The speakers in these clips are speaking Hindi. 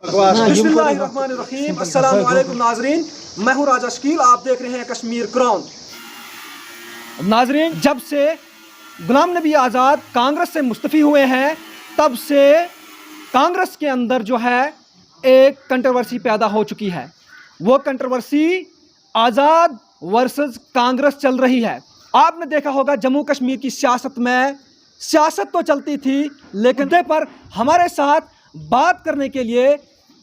बिस्मिल्लाहिर्रहमानिर्रहीम। अस्सलाम वालेकुम नाजरीन, मैं हूँ राजा शकील, आप देख रहे हैं कश्मीर क्राउन। नाजरीन, जब से गुलाम नबी आज़ाद कांग्रेस से मुस्तफ़ी हुए हैं तब से कांग्रेस के अंदर जो है एक कंट्रोवर्सी पैदा हो चुकी है। वो कंट्रोवर्सी आज़ाद वर्सेस कांग्रेस चल रही है। आपने देखा होगा जम्मू कश्मीर की सियासत में सियासत तो चलती थी, लेकिन पर हमारे साथ बात करने के लिए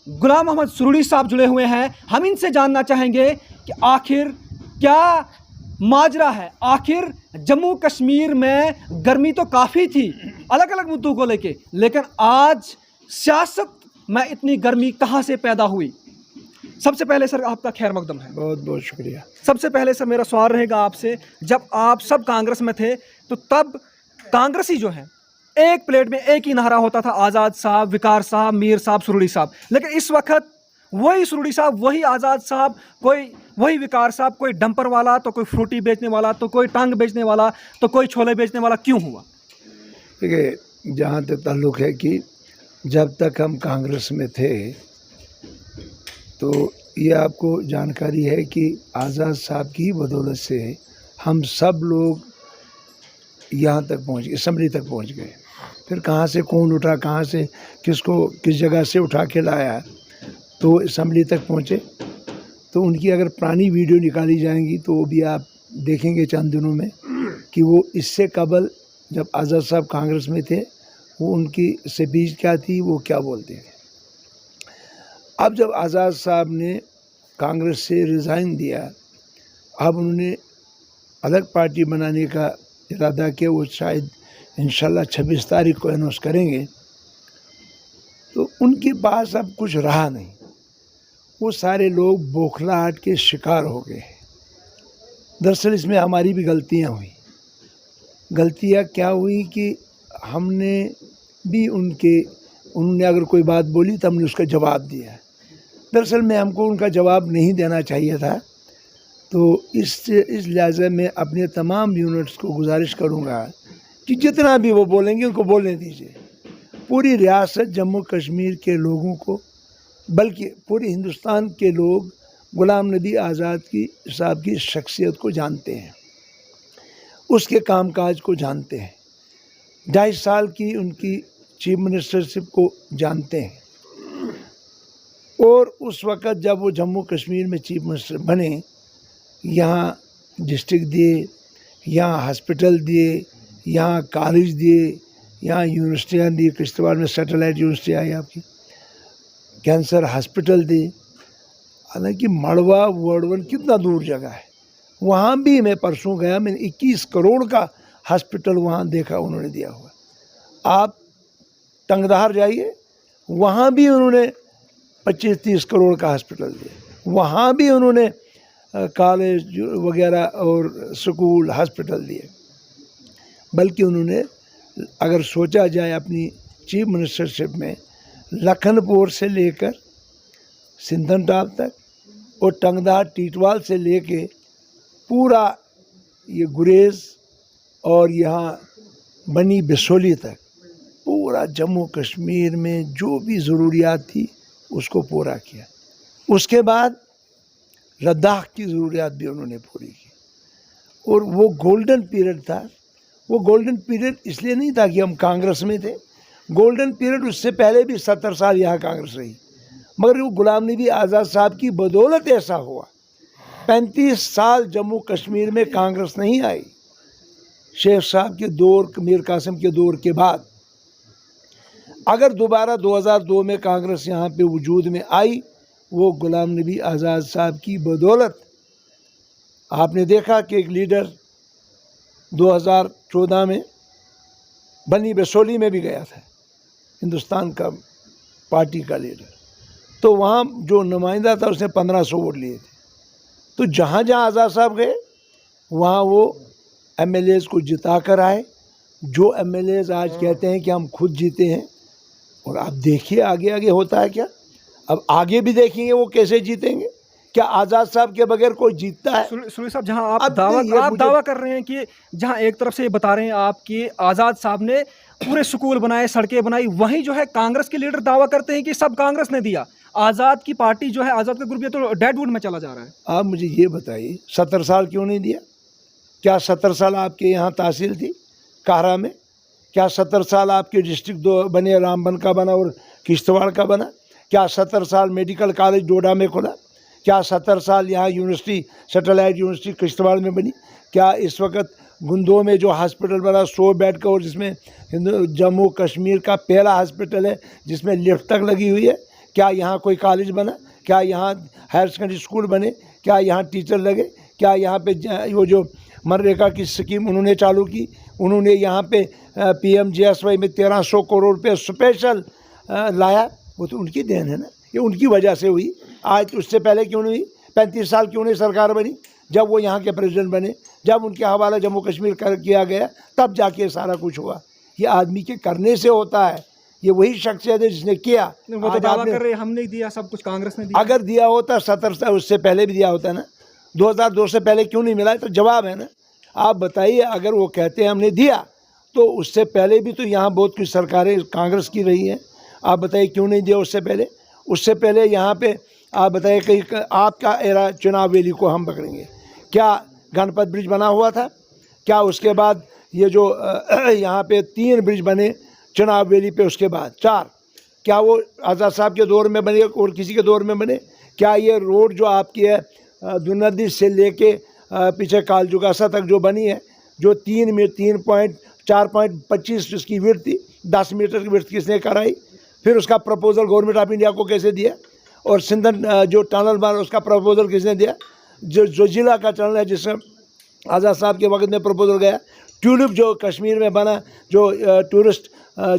गुलाम मोहम्मद सुरूरी साहब जुड़े हुए हैं। हम इनसे जानना चाहेंगे कि आखिर क्या माजरा है। आखिर जम्मू कश्मीर में गर्मी तो काफ़ी थी अलग अलग मुद्दों को लेके, लेकिन आज सियासत में इतनी गर्मी कहाँ से पैदा हुई। सबसे पहले सर आपका खैर मकदम है। बहुत बहुत शुक्रिया। सबसे पहले सर मेरा सवाल रहेगा आपसे, जब आप सब कांग्रेस में थे तो तब कांग्रेसी जो है एक प्लेट में एक ही नारा होता था, आज़ाद साहब, विकार साहब, मीर साहब, सुरूरी साहब। लेकिन इस वक्त वही सुरूरी साहब, वही आज़ाद साहब, कोई वही विकार साहब, कोई डंपर वाला तो कोई फ्रूटी बेचने वाला तो कोई टांग बेचने वाला तो कोई छोले बेचने वाला, क्यों हुआ? देखिए, जहाँ तक ताल्लुक़ है कि जब तक हम कांग्रेस में थे तो ये आपको जानकारी है कि आज़ाद साहब की बदौलत से हम सब लोग यहाँ तक पहुँच गए, असम्बली तक पहुँच गए। फिर कहाँ से कौन उठा, कहाँ से किसको किस जगह से उठा के लाया तो असम्बली तक पहुँचे। तो उनकी अगर पुरानी वीडियो निकाली जाएंगी तो वो भी आप देखेंगे चंद दिनों में कि वो इससे कबल जब आज़ाद साहब कांग्रेस में थे वो उनकी स्पीच क्या थी, वो क्या बोलते थे। अब जब आज़ाद साहब ने कांग्रेस से रिज़ाइन दिया, अब उन्होंने अलग पार्टी बनाने का इरादा किया। वो शायद इंशाल्लाह 26 तारीख को अनाउंस करेंगे। तो उनके पास अब कुछ रहा नहीं। वो सारे लोग बौखलाहट के शिकार हो गए। दरअसल इसमें हमारी भी गलतियां हुई। गलतियां क्या हुई कि हमने भी उन्होंने अगर कोई बात बोली तो हमने उसका जवाब दिया। दरअसल में हमको उनका जवाब नहीं देना चाहिए था। तो इस लिहाजा में अपने तमाम यूनिट्स को गुजारिश करूंगा कि जितना भी वो बोलेंगे उनको बोलने दीजिए। पूरी रियासत जम्मू कश्मीर के लोगों को, बल्कि पूरे हिंदुस्तान के लोग गुलाम नबी आज़ाद साहब की शख्सियत को जानते हैं, उसके कामकाज को जानते हैं, 2.5 साल की उनकी चीफ मिनिस्टरशिप को जानते हैं। और उस वक़्त जब वो जम्मू कश्मीर में चीफ मिनिस्टर बने, यहाँ डिस्ट्रिक्ट दिए, यहाँ हॉस्पिटल दिए, यहाँ कॉलेज दिए, यहाँ यूनिवर्सिटियाँ दी। किश्तवाड़ में सैटेलाइट यूनिवर्सिटी आई आपकी, कैंसर हॉस्पिटल दी। हालांकि मड़वा वर्डवन कितना दूर जगह है, वहाँ भी मैं परसों गया, मैंने 21 करोड़ का हॉस्पिटल वहाँ देखा उन्होंने दिया हुआ। आप टंगधार जाइए, वहाँ भी उन्होंने 25-30 करोड़ का हॉस्पिटल दिया। वहाँ भी उन्होंने कॉलेज वगैरह और स्कूल हॉस्पिटल दिए। बल्कि उन्होंने अगर सोचा जाए अपनी चीफ मिनिस्टरशिप में लखनपुर से लेकर सिंधन टॉप तक और टंगधार टीटवाल से लेके पूरा ये गुरेज और यहाँ बनी बिसोली तक पूरा जम्मू कश्मीर में जो भी ज़रूरियात थी उसको पूरा किया। उसके बाद लद्दाख की ज़रूरियात भी उन्होंने पूरी की। और वो गोल्डन पीरियड था। वो गोल्डन पीरियड इसलिए नहीं था कि हम कांग्रेस में थे। गोल्डन पीरियड उससे पहले भी 70 साल यहाँ कांग्रेस रही, मगर वो गुलाम नबी आज़ाद साहब की बदौलत ऐसा हुआ। 35 साल जम्मू कश्मीर में कांग्रेस नहीं आई। शेख साहब के दौर, मीर कासिम के दौर के बाद अगर दोबारा 2002 में कांग्रेस यहाँ पे वजूद में आई, वो गुलाम नबी आज़ाद साहब की बदौलत। आपने देखा कि एक लीडर 2014 में बनी बसोली में भी गया था, हिंदुस्तान का पार्टी का लीडर। तो वहाँ जो नुमाइंदा था उसने 1500 वोट लिए थे। तो जहाँ जहाँ आज़ाद साहब गए वहाँ वो MLAs को जिता कर आए। जो MLAs आज कहते हैं कि हम खुद जीते हैं, और आप देखिए आगे आगे होता है क्या। अब आगे भी देखेंगे वो कैसे जीतेंगे। क्या आज़ाद साहब के बगैर कोई जीतता है? सुनील साहब, जहां आप दावा कर रहे हैं कि जहां एक तरफ से ये बता रहे हैं आप कि आज़ाद साहब ने पूरे स्कूल बनाए, सड़कें बनाई, वहीं जो है कांग्रेस के लीडर दावा करते हैं कि सब कांग्रेस ने दिया। आज़ाद की पार्टी जो है, आज़ाद का ग्रुप, ये तो डेडवुड में चला जा रहा है। आप मुझे ये बताइए 70 साल क्यों नहीं दिया? क्या 70 साल आपके यहाँ तहसील थी काहरा में? क्या 70 साल आपके डिस्ट्रिक्ट दो बने, रामबन का बना और किश्तवाड़ का बना? क्या 70 साल मेडिकल कॉलेज डोडा में खुला? क्या 70 साल यहाँ यूनिवर्सिटी, सैटेलाइट यूनिवर्सिटी किश्तवाड़ में बनी? क्या इस वक्त गुंदो में जो हॉस्पिटल बना 100 बेड का, और जिसमें जम्मू कश्मीर का पहला हॉस्पिटल है जिसमें लिफ्ट तक लगी हुई है, क्या यहाँ कोई कॉलेज बना? क्या यहाँ हायर सेकेंडरी स्कूल बने? क्या यहाँ टीचर लगे? क्या यहाँ पे वो जो मनरेगा की स्कीम उन्होंने चालू की, उन्होंने यहाँ पे PMGSY में 1300 करोड़ रुपये स्पेशल लाया, वो तो उनकी देन है ना, ये उनकी वजह से हुई। आज उससे पहले क्यों नहीं हुई? 35 साल क्यों नहीं सरकार बनी? जब वो यहाँ के प्रेसिडेंट बने, जब उनके हवाला जम्मू कश्मीर कर किया गया, तब जाके सारा कुछ हुआ। ये आदमी के करने से होता है, ये वही शख्सियत है जिसने किया। वो तो दावा कर रहे हैं हमने दिया, सब कुछ कांग्रेस ने दिया। अगर दिया होता 70 साल उससे पहले भी दिया होता ना, 2002 से पहले क्यों नहीं मिला? तो जवाब है ना। आप बताइए, अगर वो कहते हैं हमने दिया, तो उससे पहले भी तो यहाँ बहुत कुछ सरकारें कांग्रेस की रही हैं। आप बताइए क्यों नहीं दिया उससे पहले? उससे पहले यहाँ पे आप बताइए, कहीं आपका एरा चुनाव वैली को हम पकड़ेंगे, क्या गणपत ब्रिज बना हुआ था? क्या उसके बाद ये जो यहाँ पे 3 ब्रिज बने चुनाव वैली पे, उसके बाद 4, क्या वो आज़ाद साहब के दौर में बने और किसी के दौर में बने? क्या ये रोड जो आपकी है दुनदी से लेके पीछे कालजुगासा तक जो बनी है, जो 3.4.25 उसकी विड्थ थी, 10 मीटर की विड्थ किसने कराई? फिर उसका प्रपोजल गवर्नमेंट ऑफ इंडिया को कैसे दिया? और सिंधन जो टनल बना उसका प्रपोजल किसने दिया? जो जिला का टनल है जिसमें आज़ाद साहब के वक्त में प्रपोजल गया। ट्यूलिप जो कश्मीर में बना, जो टूरिस्ट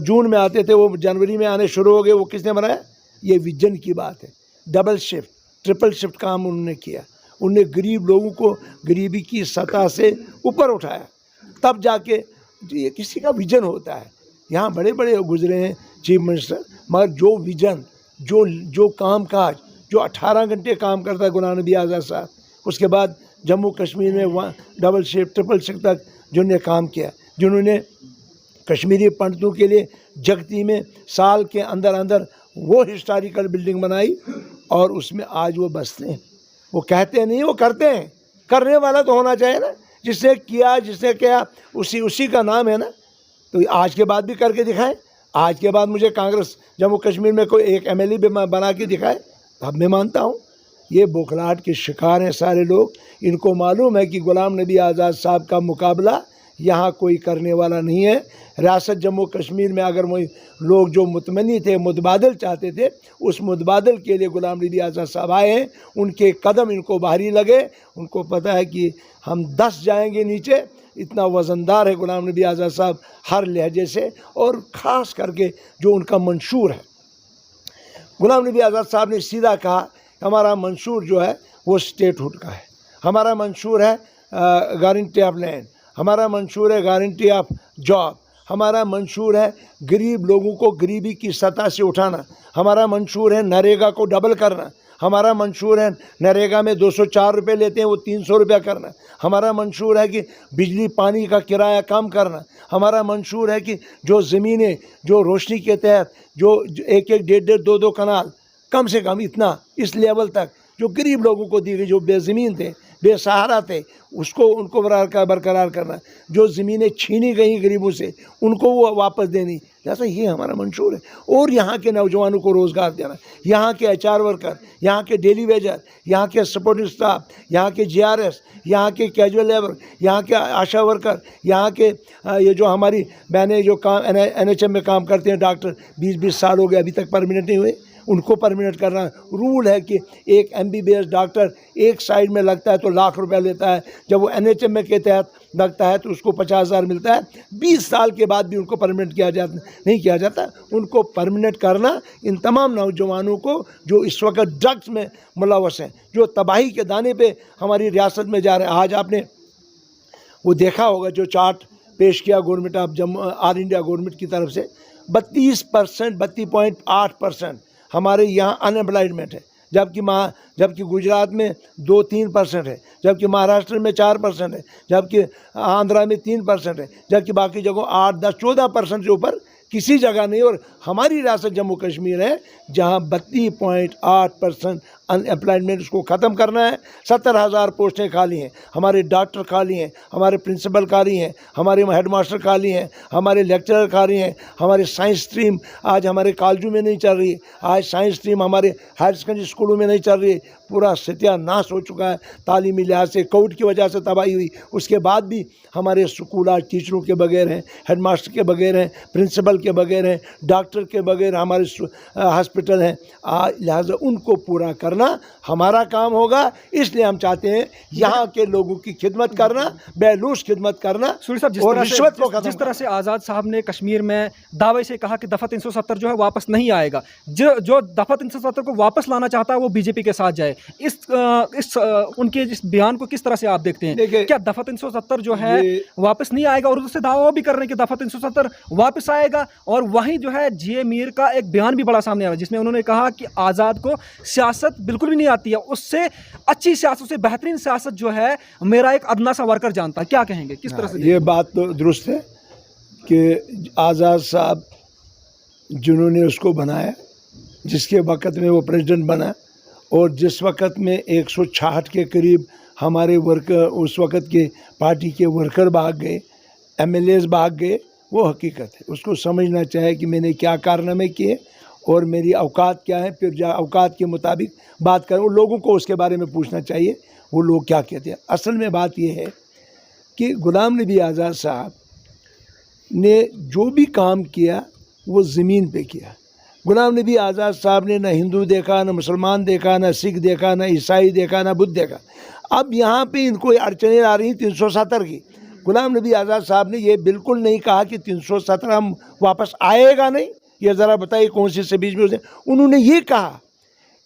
जून में आते थे वो जनवरी में आने शुरू हो गए, वो किसने बनाया? ये विजन की बात है। डबल शिफ्ट, ट्रिपल शिफ्ट काम उन्होंने किया। उन्होंने गरीब लोगों को गरीबी की सतह से ऊपर उठाया, तब जाके ये किसी का विजन होता है। यहाँ बड़े बड़े गुजरे हैं चीफ मिनिस्टर, मगर जो विजन, जो काम काज, जो 18 घंटे काम करता है गुलाम नबी आज़ाद साहब, उसके बाद जम्मू कश्मीर में वहाँ डबल शिफ्ट, ट्रिपल शिफ्ट तक जिन्होंने काम किया, जिन्होंने कश्मीरी पंडितों के लिए जगती में साल के अंदर अंदर वो हिस्टोरिकल बिल्डिंग बनाई, और उसमें आज वो बसते हैं। वो कहते नहीं, वो करते हैं। करने वाला तो होना चाहिए ना, जिसने किया, जिसने किया, उसी का नाम है ना। तो आज के बाद भी करके दिखाएं। आज के बाद मुझे कांग्रेस जम्मू कश्मीर में कोई एक MLA भी बना के दिखाए, तब मैं मानता हूँ। ये बौखलाहट के शिकार हैं सारे लोग। इनको मालूम है कि गुलाम नबी आज़ाद साहब का मुकाबला यहाँ कोई करने वाला नहीं है। रियासत जम्मू कश्मीर में अगर वही लोग जो मुतमनी थे, मुतबादल चाहते थे, उस मुतबादल के लिए गुलाम नबी आज़ाद साहब आए हैं। उनके कदम इनको भारी लगे, उनको पता है कि हम 10 जाएंगे नीचे, इतना वज़नदार है गुलाम नबी आज़ाद साहब हर लहजे से, और ख़ास करके जो उनका मंशूर है। गुलाम नबी आज़ाद साहब ने सीधा कहा, हमारा मंशूर जो है वो स्टेटहुड का है, हमारा मंशूर है गारंटी ऑफ लैंड, हमारा मंशूर है गारंटी ऑफ जॉब, हमारा मंशूर है गरीब लोगों को गरीबी की सतह से उठाना, हमारा मंशूर है नरेगा को डबल करना, हमारा मंशूर है नरेगा में 204 रुपये लेते हैं वो 300 रुपया करना, हमारा मंशूर है कि बिजली पानी का किराया कम करना, हमारा मंशूर है कि जो ज़मीनें जो रोशनी के तहत जो 1-1, 1.5, 2-2 कनाल, कम से कम इतना, इस लेवल तक जो गरीब लोगों को दी गई, जो बेज़मीन थे, बेसहारा थे, उसको उनको बरकरार करना, जो ज़मीनें छीनी गई गरीबों से उनको वो वापस देनी, जैसा ये हमारा मंशूर है। और यहाँ के नौजवानों को रोज़गार देना, यहाँ के HR वर्कर, यहाँ के डेली वेजर, यहाँ के सपोर्टिंग स्टाफ, यहाँ के GRS, यहाँ के कैजुअल लेबर, यहाँ के आशा वर्कर, यहाँ के ये जो हमारी बहनें जो काम NHM में काम करते हैं, डॉक्टर 20-20 साल हो गए अभी तक परमानेंट नहीं हुए, उनको परमानेंट करना। रूल है कि एक MBBS डॉक्टर एक साइड में लगता है तो लाख रुपया लेता है, जब वो NHM के तहत लगता है तो उसको 50,000 मिलता है। 20 साल के बाद भी उनको परमानेंट नहीं किया जाता। उनको परमानेंट करना इन तमाम नौजवानों को जो इस वक्त ड्रग्स में मुलव्वस हैं, जो तबाही के दाने पे हमारी रियासत में जा रहे हैं। आज आपने वो देखा होगा जो चार्ट पेश किया government of Jammu all India government की तरफ से, 32%, 32.8% हमारे यहाँ अनएम्प्लॉयमेंट है। जबकि गुजरात में 2-3% है, जबकि महाराष्ट्र में 4% है, जबकि आंध्रा में 3% है, जबकि बाकी जगहों 8-10-14% से ऊपर किसी जगह नहीं। और हमारी रियासत जम्मू कश्मीर है जहाँ 32.8% अनएम्प्लॉयमेंट, उसको ख़त्म करना है। 70,000 पोस्टें खाली हैं, हमारे डॉक्टर खाली हैं, हमारे प्रिंसिपल खाली हैं, हमारे हेडमास्टर खाली हैं, हमारे लेक्चरर खाली हैं, हमारे साइंस स्ट्रीम आज हमारे कॉलेजों में नहीं चल रही, आज साइंस स्ट्रीम हमारे हायर सेकेंडरी स्कूलों में नहीं चल रही। पूरा सत्यानाश हो चुका है तालीमी लिहाज से, कोविड की वजह से तबाही हुई। उसके बाद भी हमारे स्कूल आज टीचरों के बगैर हैं, हेडमास्टर के बगैर हैं, प्रिंसिपल के बगैर हैं, डॉक्टर के बगैर हमारे हॉस्पिटल हैं। लिहाजा उनको पूरा करना हमारा काम होगा। इसलिए हम चाहते हैं यहाँ के लोगों की खिदमत करना, बेलूस खिदमत करना सूरी साहब, और रिश्वत को खत्म जिस तरह से आज़ाद साहब ने कश्मीर में दावे से कहा कि दफ़ा 370 जो है वापस नहीं आएगा, जो दफ़ा 370 को वापस लाना चाहता है वो बीजेपी के साथ जाए, उनके इस बयान को किस तरह से आप देखते हैं? क्या दफ़ा 370 जो है वापस नहीं आएगा? और उससे दावा भी कर रहे हैं कि दफ़ा 370 वापस आएगा। और वहीं जो है जे मीर का एक बयान भी बड़ा सामने आया जिसमें उन्होंने कहा कि आज़ाद को सियासत बिल्कुल भी नहीं आती है, उससे अच्छी सियासत, उससे बेहतरीन सियासत जो है मेरा एक अदना सा वर्कर जानता है। क्या कहेंगे, किस तरह से? ये बात तो दुरुस्त है कि आज़ाद साहब जिन्होंने उसको बनाया, जिसके वक़्त में वो प्रेसिडेंट बना और जिस वक़्त में 166 के करीब हमारे वर्कर, उस वक़्त के पार्टी के वर्कर भाग गए, एमएलएस भाग गए, वो हकीकत है। उसको समझना चाहिए कि मैंने क्या कारनामे किए और मेरी औकात क्या है, फिर औकात के मुताबिक बात करें। उन लोगों को उसके बारे में पूछना चाहिए वो लोग क्या कहते हैं। असल में बात यह है कि गुलाम नबी आज़ाद साहब ने जो भी काम किया वो ज़मीन पे किया। गुलाम नबी आज़ाद साहब ने न हिंदू देखा, न मुसलमान देखा, न सिख देखा, न ईसाई देखा, न बुद्ध देखा। अब यहाँ पे इनको अड़चनें आ रही 370 की। गुलाम नबी आज़ाद साहब ने ये बिल्कुल नहीं कहा कि 370 हम वापस आएगा नहीं। ये ज़रा बताइए कौन सी से बीच में उसे उन्होंने ये कहा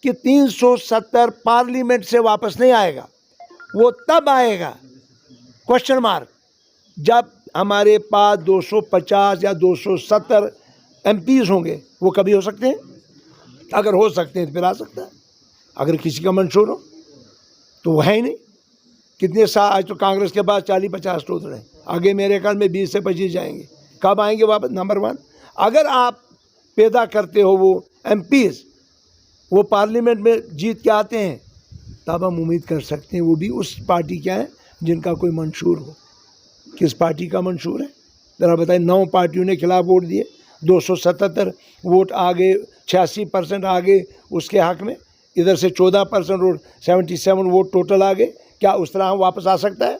कि 370 पार्लियामेंट से वापस नहीं आएगा, वो तब आएगा क्वेश्चन मार्क जब हमारे पास 250 या 270 एमपीज होंगे। वो कभी हो सकते हैं, अगर हो सकते हैं तो फिर आ सकता है, अगर किसी का मंशूर हो तो वो है ही नहीं। कितने साल आज तो कांग्रेस के पास 40-50 टोटल हैं, आगे मेरे ख्याल में 20 से 25 जाएंगे। कब आएंगे वापस? नंबर 1, अगर आप पैदा करते हो वो एमपीज, वो पार्लियामेंट में जीत के आते हैं, तब हम उम्मीद कर सकते हैं वो भी उस पार्टी क्या है जिनका कोई मंशूर हो। किस पार्टी का मंशूर है ज़रा बताइए। 9 पार्टियों ने खिलाफ वोट दिए, 277 वोट आ गए, 86% आ गए उसके हक़ में, इधर से 14% और 77 वोट टोटल आ गए। क्या उस तरह हम वापस आ सकता है?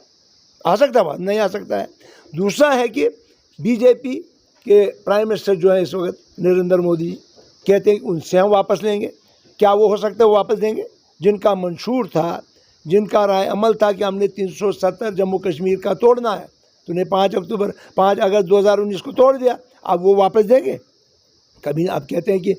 आ सकता है? नहीं आ सकता है। दूसरा है कि बीजेपी के प्राइम मिनिस्टर जो है इस वक्त नरेंद्र मोदी जी कहते हैं कि उनसे हम वापस लेंगे। क्या वो हो सकता है वो वापस देंगे? जिनका मंशूर था, जिनका राय अमल था कि हमने 370 जम्मू कश्मीर का तोड़ना है, तो उन्हें 5 अगस्त 2019 को तोड़ दिया, अब वो वापस देंगे? कभी आप कहते हैं कि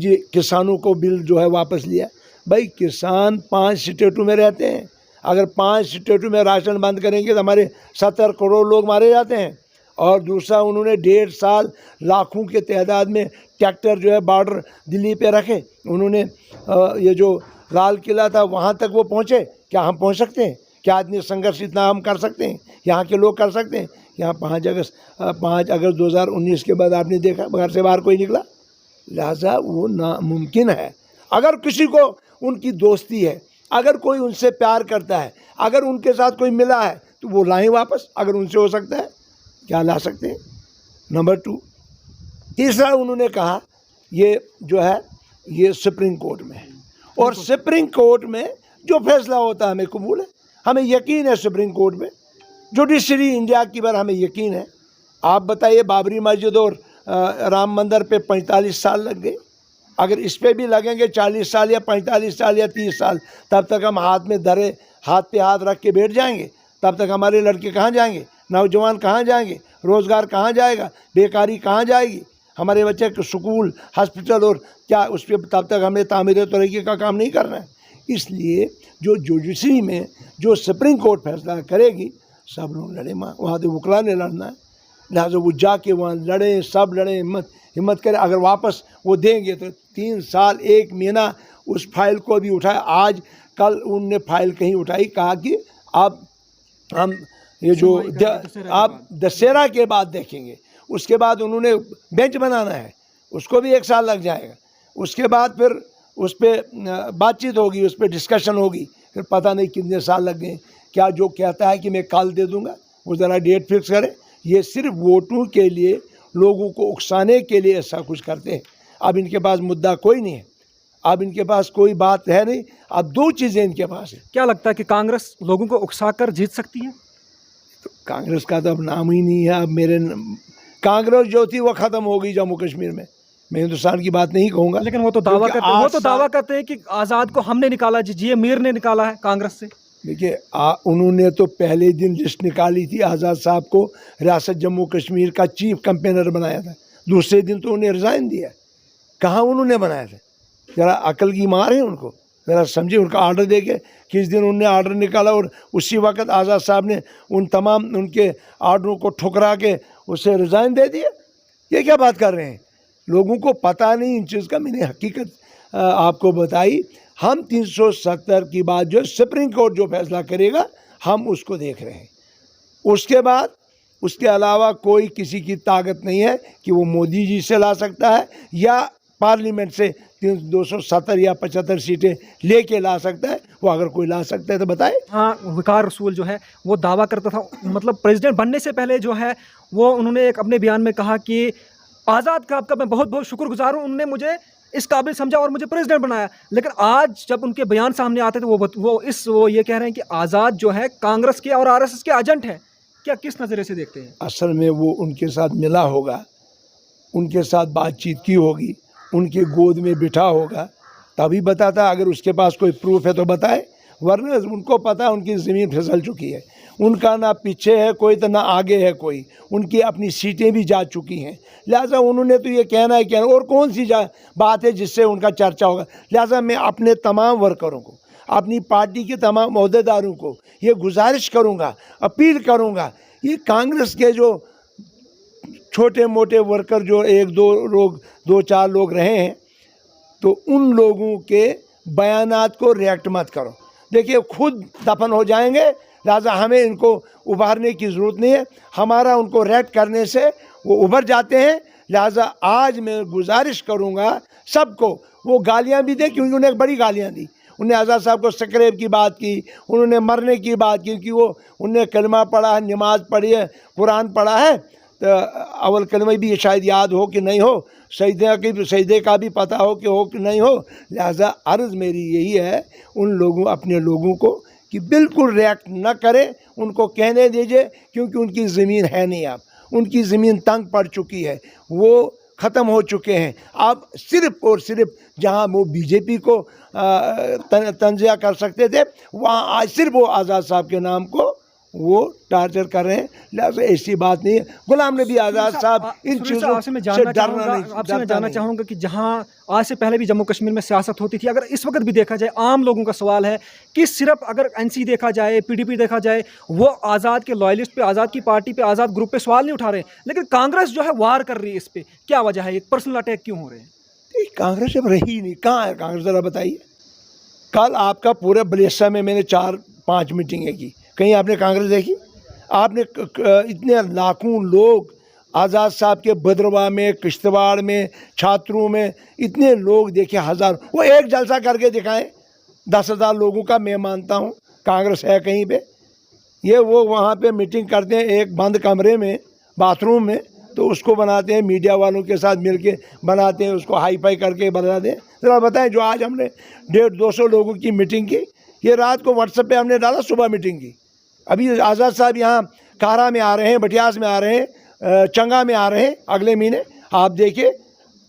ये किसानों को बिल जो है वापस लिया। भाई किसान 5 स्टेटों में रहते हैं, अगर 5 स्टेटों में राशन बंद करेंगे तो हमारे 70 करोड़ लोग मारे जाते हैं। और दूसरा, उन्होंने 1.5 साल लाखों के तादाद में ट्रैक्टर जो है बॉर्डर दिल्ली पे रखे। उन्होंने ये जो लाल किला था वहाँ तक वो पहुँचे। क्या हम पहुँच सकते हैं? क्या इतनी संघर्ष इतना हम कर सकते हैं? यहाँ के लोग कर सकते हैं? यहाँ 5 अगस्त 2019 के बाद आपने देखा घर से बाहर कोई निकला। लिहाजा वो नामुमकिन है। अगर किसी को उनकी दोस्ती है, अगर कोई उनसे प्यार करता है, अगर उनके साथ कोई मिला है तो वो लाएं वापस, अगर उनसे हो सकता है। क्या ला सकते हैं? नंबर 2, तीसरा उन्होंने कहा ये जो है ये सुप्रीम कोर्ट में है, और सुप्रीम कोर्ट में जो फैसला होता है हमें कबूल है, हमें यकीन है सुप्रीम कोर्ट में, जुडिशरी इंडिया की पर हमें यकीन है। आप बताइए, बाबरी मस्जिद और राम मंदिर पे 45 साल लग गए, अगर इस पे भी लगेंगे 40 साल या 45 साल या 30 साल, तब तक हम हाथ पे हाथ रख के बैठ जाएंगे। तब तक हमारे लड़के कहाँ जाएंगे, नौजवान कहाँ जाएंगे, रोज़गार कहाँ जाएगा, बेकारी कहाँ जाएगी, हमारे बच्चे के स्कूल, हॉस्पिटल और क्या उस पर तब तक हमें तामीर तरक्की का काम नहीं करना है। इसलिए जो जुडिशरी में जो सुप्रीम कोर्ट फैसला करेगी, सब लोग लड़े, वहाँ तो वकला ने लड़ना है। लिहाजा वो जाके वहाँ लड़ें, सब लड़ें, हिम्मत करें। अगर वापस वो देंगे तो 3 साल 1 महीना उस फाइल को भी उठाया। आज कल उनने फाइल कहीं उठाई, कहा कि आप हम ये जो आप दशहरा के बाद देखेंगे। उसके बाद उन्होंने बेंच बनाना है, उसको भी 1 साल लग जाएगा। उसके बाद फिर उस पर बातचीत होगी, उस पर डिस्कशन होगी, फिर पता नहीं कितने साल लग गए। क्या जो कहता है कि मैं कल दे दूंगा, वो ज़रा डेट फिक्स करे। ये सिर्फ वोटों के लिए, लोगों को उकसाने के लिए ऐसा कुछ करते हैं। अब इनके पास मुद्दा कोई नहीं है, अब इनके पास कोई बात है नहीं। अब 2 चीज़ें इनके पास है। क्या लगता है कि कांग्रेस लोगों को उकसाकर जीत सकती है? तो कांग्रेस का तो अब नाम ही नहीं है। अब कांग्रेस जो थी वो ख़त्म हो गई जम्मू कश्मीर में। मैं हिंदुस्तान की बात नहीं कहूँगा, लेकिन वो तो दावा करते हैं कि आज़ाद को हमने निकाला, जी मीर ने निकाला है कांग्रेस से। देखिए, उन्होंने तो पहले दिन लिस्ट निकाली थी, आज़ाद साहब को रियासत जम्मू कश्मीर का चीफ कैंपेनर बनाया था। दूसरे दिन तो उन्हें रिज़ाइन दिया। कहाँ उन्होंने बनाया था? ज़रा अकल की मार है उनको, ज़रा समझिए। उनका ऑर्डर दे के किस दिन उन्होंने ऑर्डर निकाला और उसी वक्त आज़ाद साहब ने उन तमाम उनके ऑर्डरों को ठुकरा के उसे रिज़ाइन दे दिया। ये क्या बात कर रहे हैं? लोगों को पता नहीं इन चीज़ का। मैंने हकीकत आपको बताई। हम 370 की बात जो सुप्रीम कोर्ट जो फैसला करेगा, हम उसको देख रहे हैं। उसके बाद उसके अलावा कोई किसी की ताकत नहीं है कि वो मोदी जी से ला सकता है या पार्लियामेंट से 270 या 75 सीटें लेके ला सकता है। वो अगर कोई ला सकता है तो बताए। हाँ, वकार रसूल जो है वो दावा करता था, मतलब प्रेसिडेंट बनने से पहले जो है वो उन्होंने एक अपने बयान में कहा कि आज़ाद का आपका मैं बहुत बहुत शुक्रगुजार हूँ, उन्होंने मुझे इस काबिल समझा और मुझे प्रेसिडेंट बनाया। लेकिन आज जब उनके बयान सामने आते थे वो ये कह रहे हैं कि आज़ाद जो है कांग्रेस के और आरएसएस के एजेंट हैं। क्या किस नज़रिए से देखते हैं? असल में वो उनके साथ मिला होगा, उनके साथ बातचीत की होगी, उनके गोद में बिठा होगा, तभी बताता। अगर उसके पास कोई प्रूफ है तो बताए, वरना उनको पता है उनकी ज़मीन फिसल चुकी है। उनका ना पीछे है कोई तो ना आगे है कोई। उनकी अपनी सीटें भी जा चुकी हैं। लिहाजा उन्होंने तो ये कहना है क्या, और कौन सी बात है जिससे उनका चर्चा होगा। लिहाजा मैं अपने तमाम वर्करों को, अपनी पार्टी के तमाम अहदेदारों को ये गुजारिश करूँगा, अपील करूँगा, ये कांग्रेस के जो छोटे मोटे वर्कर जो 2-4 लोग रहे हैं, तो उन लोगों के बयानात को रिएक्ट मत करो। देखिए, खुद दफन हो जाएंगे। लिहाजा हमें इनको उभारने की ज़रूरत नहीं है। हमारा उनको रिएक्ट करने से वो उभर जाते हैं। लिहाजा आज मैं गुजारिश करूँगा सबको, वो गालियाँ भी दे, क्योंकि उन्हें बड़ी गालियाँ दी। उन्होंने आज़ाद साहब को सक्रेब की बात की, उन्होंने मरने की बात की, कि वो उनने कलमा पढ़ा है, नमाज पढ़ी है, कुरान पढ़ा है। तो अव्वल कलमा भी शायद याद हो कि नहीं हो, सजदे का भी पता हो कि नहीं हो। लिहाजा अर्ज़ मेरी यही है उन लोगों, अपने लोगों को, कि बिल्कुल रिएक्ट न करें, उनको कहने दीजिए, क्योंकि उनकी ज़मीन है नहीं। अब उनकी ज़मीन तंग पड़ चुकी है, वो ख़त्म हो चुके हैं। अब सिर्फ़ और सिर्फ जहां वो बीजेपी को तंज़िया कर सकते थे, वहां आज सिर्फ वो आज़ाद साहब के नाम को वो टार्चर कर रहे हैं। लिहाजा ऐसी बात नहीं है। गुलाम नबी आज़ाद साहब इन चीज़ों से डरना नहीं। आपसे मैं जानना चाहूँगा कि जहाँ आज से पहले भी जम्मू कश्मीर में सियासत होती थी, अगर इस वक्त भी देखा जाए, आम लोगों का सवाल है कि सिर्फ अगर एनसी देखा जाए, पीडीपी देखा जाए, वो आज़ाद के लॉयलिस्ट पे, आज़ाद की पार्टी पे, आज़ाद ग्रुप पे सवाल नहीं उठा रहे, लेकिन कांग्रेस जो है वार कर रही है इस पर। क्या वजह है? एक पर्सनल अटैक क्यों हो रहे हैं? कांग्रेस अब रही नहीं। कहाँ है कांग्रेस, ज़रा बताइए। कल आपका पूरे बलेसा में मैंने 4-5 मीटिंगें की, कहीं आपने कांग्रेस देखी? आपने इतने लाखों लोग आज़ाद साहब के भद्रवाह में, किश्तवाड़ में, छात्रों में इतने लोग देखे, हज़ार। वो एक जलसा करके दिखाएं 10,000 लोगों का। मैं मानता हूँ कांग्रेस है कहीं पे। ये वो वहाँ पे मीटिंग करते हैं एक बंद कमरे में, बाथरूम में, तो उसको बनाते हैं मीडिया वालों के साथ मिलके बनाते हैं, उसको हाई फाई करके बना दें। ज़रा बताएं, जो आज हमने 150-200 लोगों की मीटिंग की, ये रात को व्हाट्सएप पे हमने डाला, सुबह मीटिंग की। अभी आज़ाद साहब यहाँ कारा में आ रहे हैं, बटियास में आ रहे हैं, चंगा में आ रहे हैं अगले महीने। आप देखिए,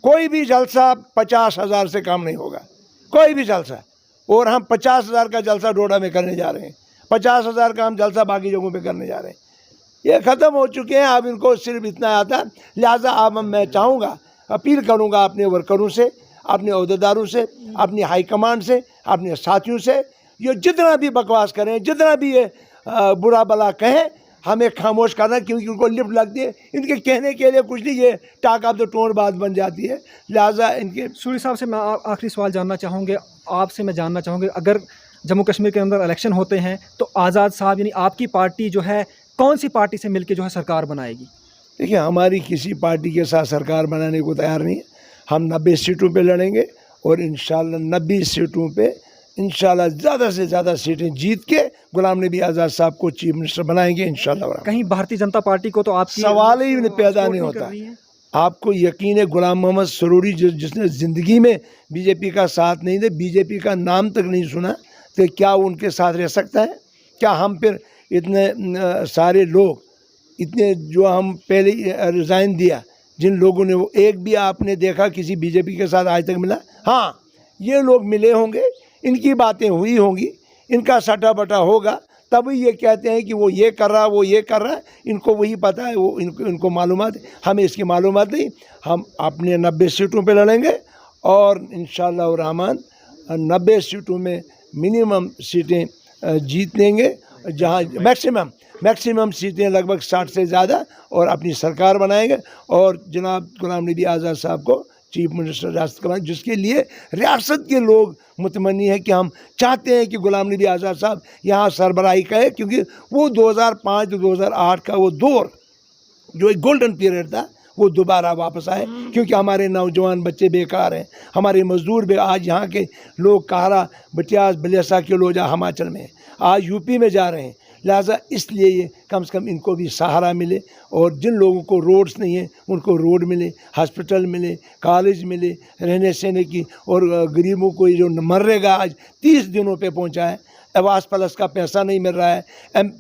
कोई भी जलसा 50,000 से कम नहीं होगा, कोई भी जलसा। और हम 50,000 का जलसा डोडा में करने जा रहे हैं, 50,000 का हम जलसा बाकी जगहों पे करने जा रहे हैं। ये ख़त्म हो चुके हैं। अब इनको सिर्फ इतना आता है। लिहाजा अब मैं चाहूँगा, अपील करूँगा अपने वर्करों से, अपने अहदेदारों से, अपनी हाईकमांड से, अपने साथियों से, ये जितना भी बकवास करें, जितना भी ये बुरा भला कहें, हमें खामोश करना, क्योंकि उनको लिफ्ट लगती है, इनके कहने के लिए कुछ नहीं, ये टाक ऑफ द टोन बात बन जाती है। लिहाजा इनके सूरी साहब से मैं आखिरी सवाल जानना चाहूँगे, आपसे मैं जानना चाहूँगी, अगर जम्मू कश्मीर के अंदर इलेक्शन होते हैं तो आज़ाद साहब यानी आपकी पार्टी जो है कौन सी पार्टी से मिलकर जो है सरकार बनाएगी? देखिए, हमारी किसी पार्टी के साथ सरकार बनाने को तैयार नहीं है। हम 90 सीटों पे लड़ेंगे और इंशाल्लाह 90 सीटों पे इंशाल्लाह ज़्यादा से ज़्यादा सीटें जीत के गुलाम नबी आज़ाद साहब को चीफ मिनिस्टर बनाएंगे इंशाल्लाह। कहीं भारतीय जनता पार्टी को तो आपकी सवाल ही पैदा नहीं होता। आपको यकीन है, गुलाम मोहम्मद सरूरी जिसने ज़िंदगी में बीजेपी का साथ नहीं दे, बीजेपी का नाम तक नहीं सुना, तो क्या उनके साथ रह सकता है? क्या हम फिर इतने सारे लोग, इतने जो हम पहले रिज़ाइन दिया, जिन लोगों ने, वो एक भी आपने देखा किसी बीजेपी के साथ आज तक मिला? हाँ, ये लोग मिले होंगे, इनकी बातें हुई होंगी, इनका सटा बटा होगा, तभी ये कहते हैं कि वो ये कर रहा, वो ये कर रहा है। इनको वही पता है, वो इनको मालूमात है, हमें इसकी मालूमात नहीं। हम अपने 90 सीटों पे लड़ेंगे और इंशाअल्लाह रहमान 90 सीटों में मिनिमम सीटें जीत लेंगे, जहाँ मैक्सिमम सीटें लगभग 60 से ज़्यादा, और अपनी सरकार बनाएंगे और जनाब गुलाम नबी आज़ाद साहब को चीफ मिनिस्टर रियासत का, जिसके लिए रियासत के लोग मुतमन्नी है कि हम चाहते हैं कि गुलाम नबी आज़ाद साहब यहाँ सरबराही करें, क्योंकि वो 2005 से 2008 का वो दौर जो एक गोल्डन पीरियड था, वो दोबारा वापस आए, क्योंकि हमारे नौजवान बच्चे बेकार हैं, हमारे मजदूर आज यहाँ के लोग कारा बटियास बलियासा के लोग जहाँ हिमाचल में, आज यूपी में जा रहे हैं। लिहाजा इसलिए ये कम से कम इनको भी सहारा मिले, और जिन लोगों को रोड्स नहीं है उनको रोड मिले, हॉस्पिटल मिले, कॉलेज मिले, रहने सहने की, और गरीबों को ये जो मनरेगा आज 30 दिनों पे पहुंचा है, आवास प्लस का पैसा नहीं मिल रहा है,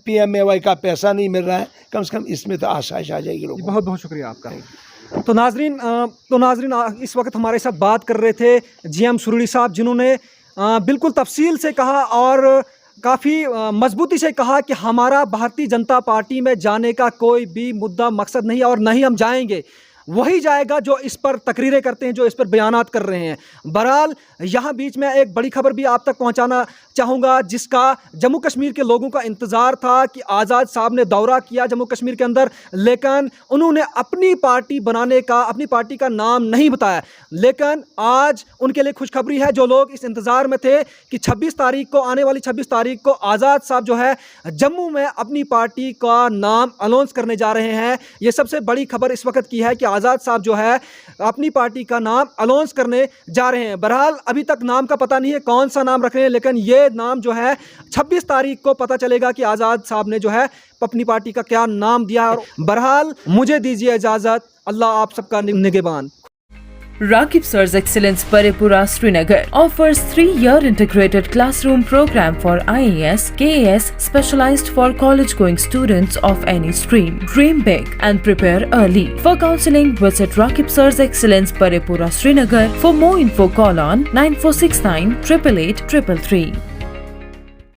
PMAY का पैसा नहीं मिल रहा है, कम से कम इसमें तो आसाइश आ जाएगी लोगों। बहुत बहुत शुक्रिया आपका। तो नाजरीन इस वक्त हमारे साथ बात कर रहे थे GM सुरूरी साहब, जिन्होंने बिल्कुल तफसील से कहा और काफ़ी मजबूती से कहा कि हमारा भारतीय जनता पार्टी में जाने का कोई भी मुद्दा मकसद नहीं है और नहीं हम जाएंगे। वही जाएगा जो इस पर तकरीरें करते हैं, जो इस पर बयानात कर रहे हैं। बहरहाल यहाँ बीच में एक बड़ी खबर भी आप तक पहुँचाना चाहूँगा, जिसका जम्मू कश्मीर के लोगों का इंतज़ार था कि आज़ाद साहब ने दौरा किया जम्मू कश्मीर के अंदर, लेकिन उन्होंने अपनी पार्टी बनाने का, अपनी पार्टी का नाम नहीं बताया। लेकिन आज उनके लिए खुशखबरी है, जो लोग इस इंतज़ार में थे कि 26 तारीख को, आने वाली 26 तारीख को आज़ाद साहब जो है जम्मू में अपनी पार्टी का नाम अनाउंस करने जा रहे हैं। ये सबसे बड़ी खबर इस वक्त की है कि आज़ाद साहब जो है अपनी पार्टी का नाम अनाउंस करने जा रहे हैं। बहरहाल अभी तक नाम का पता नहीं है कौन सा नाम रख रहे हैं, लेकिन ये नाम जो है 26 तारीख को पता चलेगा कि आज़ाद साहब ने जो है अपनी पार्टी का क्या नाम दिया है। और बहरहाल मुझे दीजिए इजाज़त, अल्लाह आप सबका निगहबान। Rakib Sir's Excellence Paripura Srinagar offers 3-year integrated classroom program for IAS, KAS specialized for college-going students of any stream. Dream big and prepare early. For counseling, visit Rakib Sir's Excellence Paripura Srinagar. For more info, call on 9469 888 333.